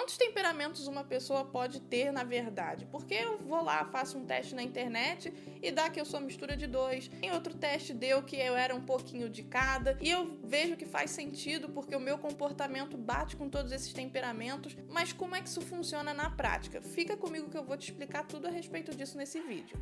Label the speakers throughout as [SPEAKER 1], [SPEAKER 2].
[SPEAKER 1] Quantos temperamentos uma pessoa pode ter na verdade? Porque eu vou lá, faço um teste na internet e dá que eu sou mistura de dois. Em outro teste deu que eu era um pouquinho de cada. E eu vejo que faz sentido porque o meu comportamento bate com todos esses temperamentos. Mas como é que isso funciona na prática? Fica comigo que eu vou te explicar tudo a respeito disso nesse vídeo.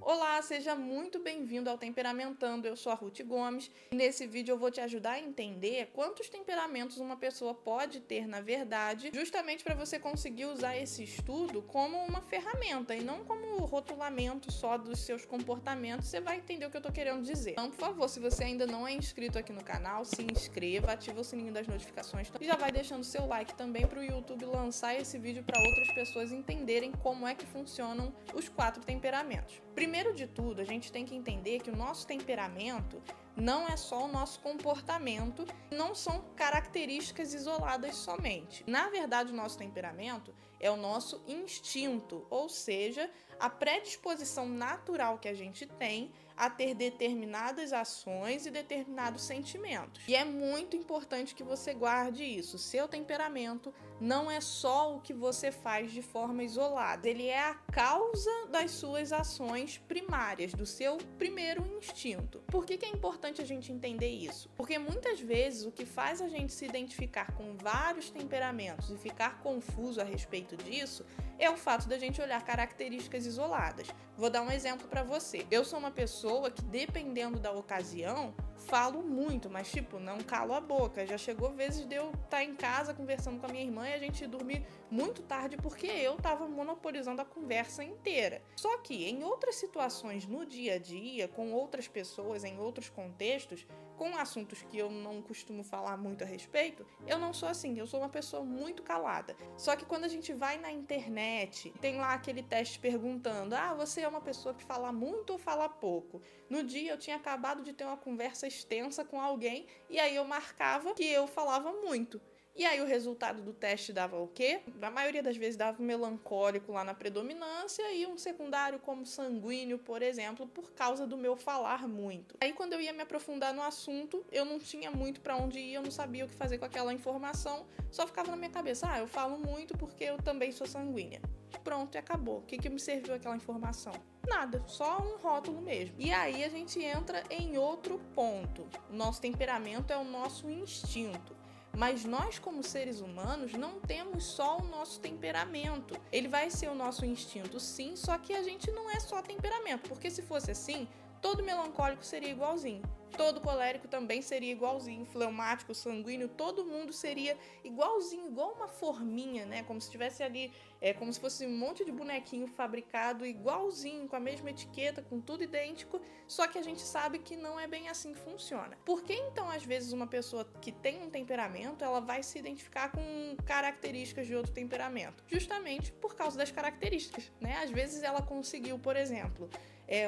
[SPEAKER 1] Olá, seja muito bem-vindo ao Temperamentando, eu sou a Ruth Gomes e nesse vídeo eu vou te ajudar a entender quantos temperamentos uma pessoa pode ter na verdade, justamente para você conseguir usar esse estudo como uma ferramenta e não como rotulamento só dos seus comportamentos. Você vai entender o que eu tô querendo dizer. Então, por favor, se você ainda não é inscrito aqui no canal, se inscreva, ativa o sininho das notificações e já vai deixando seu like também para o YouTube lançar esse vídeo para outras pessoas entenderem como é que funcionam os 4 temperamentos. Primeiro de tudo, a gente tem que entender que o nosso temperamento não é só o nosso comportamento, não são características isoladas somente. Na verdade, o nosso temperamento é o nosso instinto, ou seja, a predisposição natural que a gente tem a ter determinadas ações e determinados sentimentos. E é muito importante que você guarde isso. Seu temperamento não é só o que você faz de forma isolada. Ele é a causa das suas ações primárias, do seu primeiro instinto. Por que é importante a gente entender isso? Porque muitas vezes o que faz a gente se identificar com vários temperamentos e ficar confuso a respeito disso é o fato da gente olhar características isoladas. Vou dar um exemplo para você. Eu sou uma pessoa que, dependendo da ocasião, falo muito, mas não calo a boca. Já chegou vezes de eu estar em casa conversando com a minha irmã e a gente dormir muito tarde porque eu estava monopolizando a conversa inteira. Só que em outras situações no dia a dia, com outras pessoas, em outros contextos, com assuntos que eu não costumo falar muito a respeito, eu não sou assim, eu sou uma pessoa muito calada. Só que quando a gente vai na internet, tem lá aquele teste perguntando: você é uma pessoa que fala muito ou fala pouco? No dia eu tinha acabado de ter uma conversa extensa com alguém e aí eu marcava que eu falava muito. E aí o resultado do teste dava o quê? Na maioria das vezes dava um melancólico lá na predominância e um secundário como sanguíneo, por exemplo, por causa do meu falar muito. Aí quando eu ia me aprofundar no assunto, eu não tinha muito para onde ir, eu não sabia o que fazer com aquela informação, só ficava na minha cabeça: eu falo muito porque eu também sou sanguínea. Pronto, e acabou. O que me serviu aquela informação? Nada, só um rótulo mesmo. E aí a gente entra em outro ponto. O nosso temperamento é o nosso instinto. Mas nós, como seres humanos, não temos só o nosso temperamento. Ele vai ser o nosso instinto, sim, só que a gente não é só temperamento. Porque se fosse assim, todo melancólico seria igualzinho. Todo colérico também seria igualzinho, fleumático, sanguíneo, todo mundo seria igualzinho, igual uma forminha, né? Como se tivesse ali, como se fosse um monte de bonequinho fabricado igualzinho, com a mesma etiqueta, com tudo idêntico, só que a gente sabe que não é bem assim que funciona. Por que então, às vezes, uma pessoa que tem um temperamento, ela vai se identificar com características de outro temperamento? Justamente por causa das características, né? Às vezes ela conseguiu, por exemplo,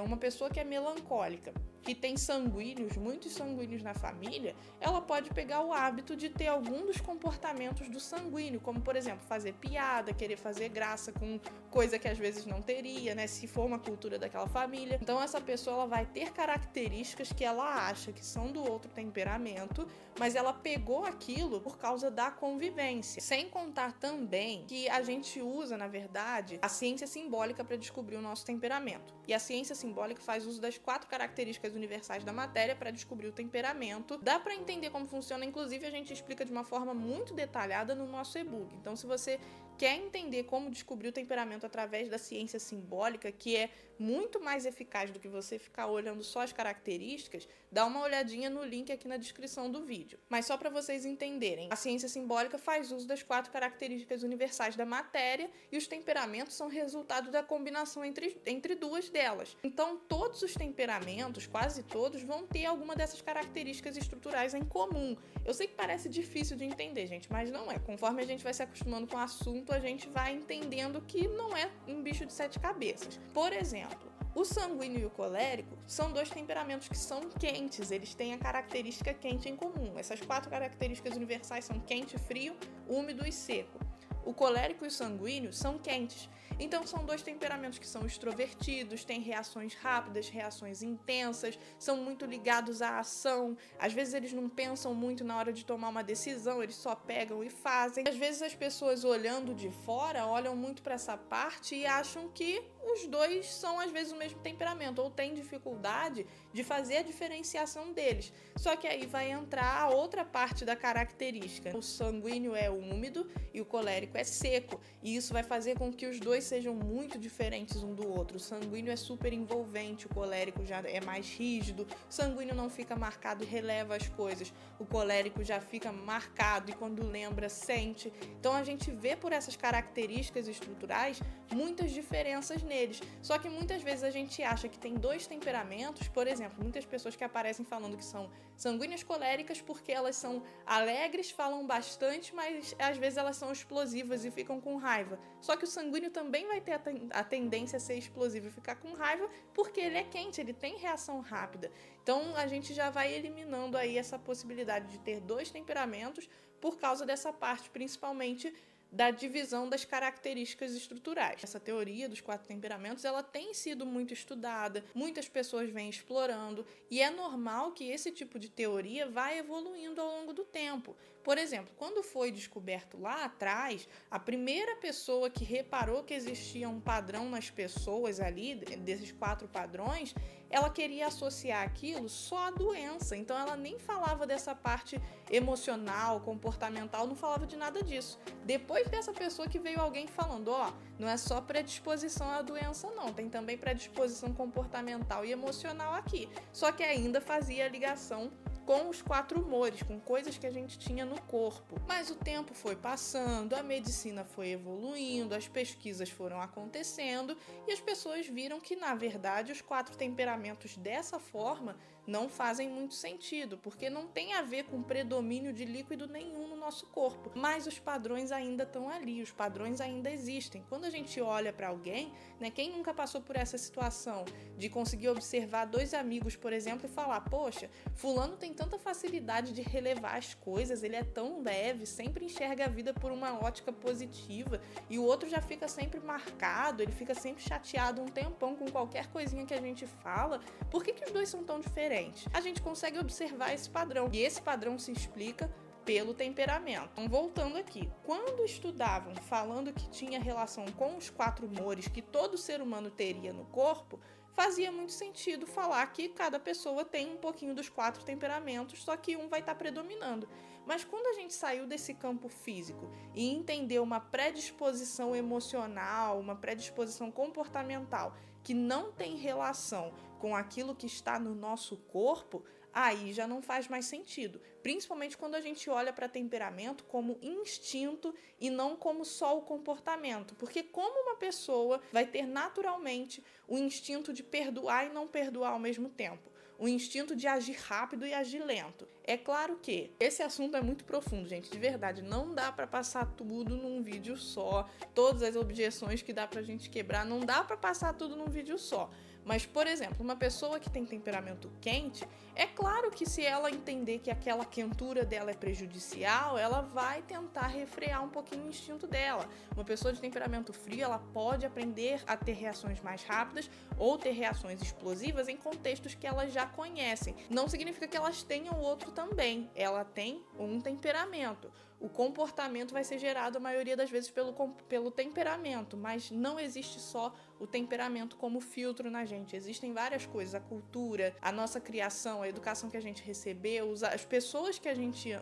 [SPEAKER 1] uma pessoa que é melancólica, que tem sanguíneos, muitos sanguíneos na família, ela pode pegar o hábito de ter algum dos comportamentos do sanguíneo, como, por exemplo, fazer piada, querer fazer graça com coisa que às vezes não teria, né, se for uma cultura daquela família. Então, essa pessoa ela vai ter características que ela acha que são do outro temperamento, mas ela pegou aquilo por causa da convivência. Sem contar também que a gente usa, na verdade, a ciência simbólica para descobrir o nosso temperamento. E a ciência simbólica faz uso das 4 características universais da matéria para descobrir o temperamento. Dá para entender como funciona, inclusive a gente explica de uma forma muito detalhada no nosso e-book. Então, se você quer entender como descobrir o temperamento através da ciência simbólica, que é muito mais eficaz do que você ficar olhando só as características, dá uma olhadinha no link aqui na descrição do vídeo. Mas só para vocês entenderem, a ciência simbólica faz uso das 4 características universais da matéria e os temperamentos são resultado da combinação entre 2 delas. Então, todos os temperamentos, quase todos, vão ter alguma dessas características estruturais em comum. Eu sei que parece difícil de entender, gente, mas não é. Conforme a gente vai se acostumando com o assunto, a gente vai entendendo que não é um bicho de 7 cabeças. Por exemplo, o sanguíneo e o colérico são 2 temperamentos que são quentes, eles têm a característica quente em comum. Essas 4 características universais são quente, frio, úmido e seco. O colérico e o sanguíneo são quentes. Então são dois temperamentos que são extrovertidos, têm reações rápidas, reações intensas, são muito ligados à ação. Às vezes eles não pensam muito na hora de tomar uma decisão, eles só pegam e fazem. Às vezes as pessoas olhando de fora olham muito para essa parte e acham que os dois são às vezes o mesmo temperamento ou têm dificuldade de fazer a diferenciação deles. Só que aí vai entrar a outra parte da característica. O sanguíneo é úmido e o colérico é seco, e isso vai fazer com que os dois sejam muito diferentes um do outro. O sanguíneo é super envolvente, o colérico já é mais rígido. O sanguíneo não fica marcado e releva as coisas. O colérico já fica marcado e quando lembra, sente. Então a gente vê por essas características estruturais muitas diferenças neles. Só que muitas vezes a gente acha que tem dois temperamentos. Por exemplo, muitas pessoas que aparecem falando que são sanguíneas coléricas porque elas são alegres, falam bastante, mas às vezes elas são explosivas e ficam com raiva. Só que o sanguíneo também vai ter a tendência a ser explosivo e ficar com raiva porque ele é quente, ele tem reação rápida. Então a gente já vai eliminando aí essa possibilidade de ter dois temperamentos por causa dessa parte, principalmente da divisão das características estruturais. Essa teoria dos 4 temperamentos, ela tem sido muito estudada, muitas pessoas vêm explorando, e é normal que esse tipo de teoria vá evoluindo ao longo do tempo. Por exemplo, quando foi descoberto lá atrás, a primeira pessoa que reparou que existia um padrão nas pessoas ali, desses 4 padrões, ela queria associar aquilo só à doença, então ela nem falava dessa parte emocional, comportamental, não falava de nada disso. Depois dessa pessoa que veio alguém falando, não é só predisposição à doença não, tem também predisposição comportamental e emocional aqui, só que ainda fazia a ligação com os 4 humores, com coisas que a gente tinha no corpo. Mas o tempo foi passando, a medicina foi evoluindo, as pesquisas foram acontecendo e as pessoas viram que, na verdade, os 4 temperamentos dessa forma não fazem muito sentido, porque não tem a ver com predomínio de líquido nenhum no nosso corpo. Mas os padrões ainda estão ali, os padrões ainda existem. Quando a gente olha para alguém, quem nunca passou por essa situação de conseguir observar 2 amigos, por exemplo, e falar, poxa, fulano tem tanta facilidade de relevar as coisas, ele é tão leve, sempre enxerga a vida por uma ótica positiva, e o outro já fica sempre marcado, ele fica sempre chateado um tempão com qualquer coisinha que a gente fala. Por que os dois são tão diferentes? A gente consegue observar esse padrão, e esse padrão se explica pelo temperamento. Então, voltando aqui, quando estudavam falando que tinha relação com os 4 humores que todo ser humano teria no corpo, fazia muito sentido falar que cada pessoa tem um pouquinho dos 4 temperamentos, só que um vai estar predominando. Mas quando a gente saiu desse campo físico e entendeu uma predisposição emocional, uma predisposição comportamental que não tem relação com aquilo que está no nosso corpo, aí já não faz mais sentido. Principalmente quando a gente olha para temperamento como instinto e não como só o comportamento. Porque como uma pessoa vai ter naturalmente o instinto de perdoar e não perdoar ao mesmo tempo? O instinto de agir rápido e agir lento. É claro que esse assunto é muito profundo, gente, de verdade. Não dá para passar tudo num vídeo só. Todas as objeções que dá pra gente quebrar, não dá para passar tudo num vídeo só. Mas, por exemplo, uma pessoa que tem temperamento quente, é claro que se ela entender que aquela quentura dela é prejudicial, ela vai tentar refrear um pouquinho o instinto dela. Uma pessoa de temperamento frio, ela pode aprender a ter reações mais rápidas ou ter reações explosivas em contextos que elas já conhecem. Não significa que elas tenham outro também. Ela tem um temperamento. O comportamento vai ser gerado a maioria das vezes pelo temperamento, mas não existe só o temperamento como filtro na gente. Existem várias coisas, a cultura, a nossa criação, a educação que a gente recebeu, as pessoas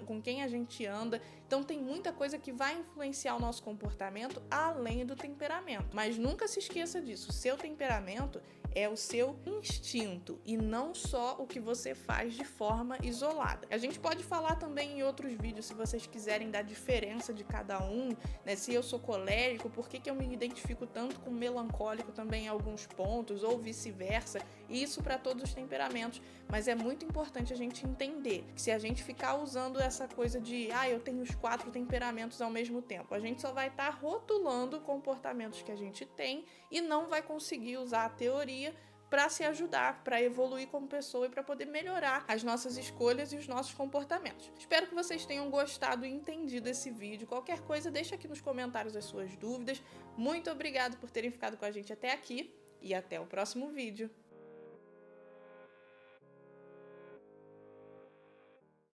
[SPEAKER 1] com quem a gente anda. Então tem muita coisa que vai influenciar o nosso comportamento além do temperamento. Mas nunca se esqueça disso, o seu temperamento é o seu instinto e não só o que você faz de forma isolada. A gente pode falar também em outros vídeos, se vocês quiserem, da diferença de cada um, se eu sou colérico, por que eu me identifico tanto com melancólico também em alguns pontos, ou vice-versa, e isso para todos os temperamentos. Mas é muito importante a gente entender que se a gente ficar usando essa coisa de eu tenho os 4 temperamentos ao mesmo tempo, a gente só vai estar rotulando comportamentos que a gente tem e não vai conseguir usar a teoria para se ajudar, para evoluir como pessoa e para poder melhorar as nossas escolhas e os nossos comportamentos. Espero que vocês tenham gostado e entendido esse vídeo. Qualquer coisa, deixa aqui nos comentários as suas dúvidas. Muito obrigado por terem ficado com a gente até aqui e até o próximo vídeo.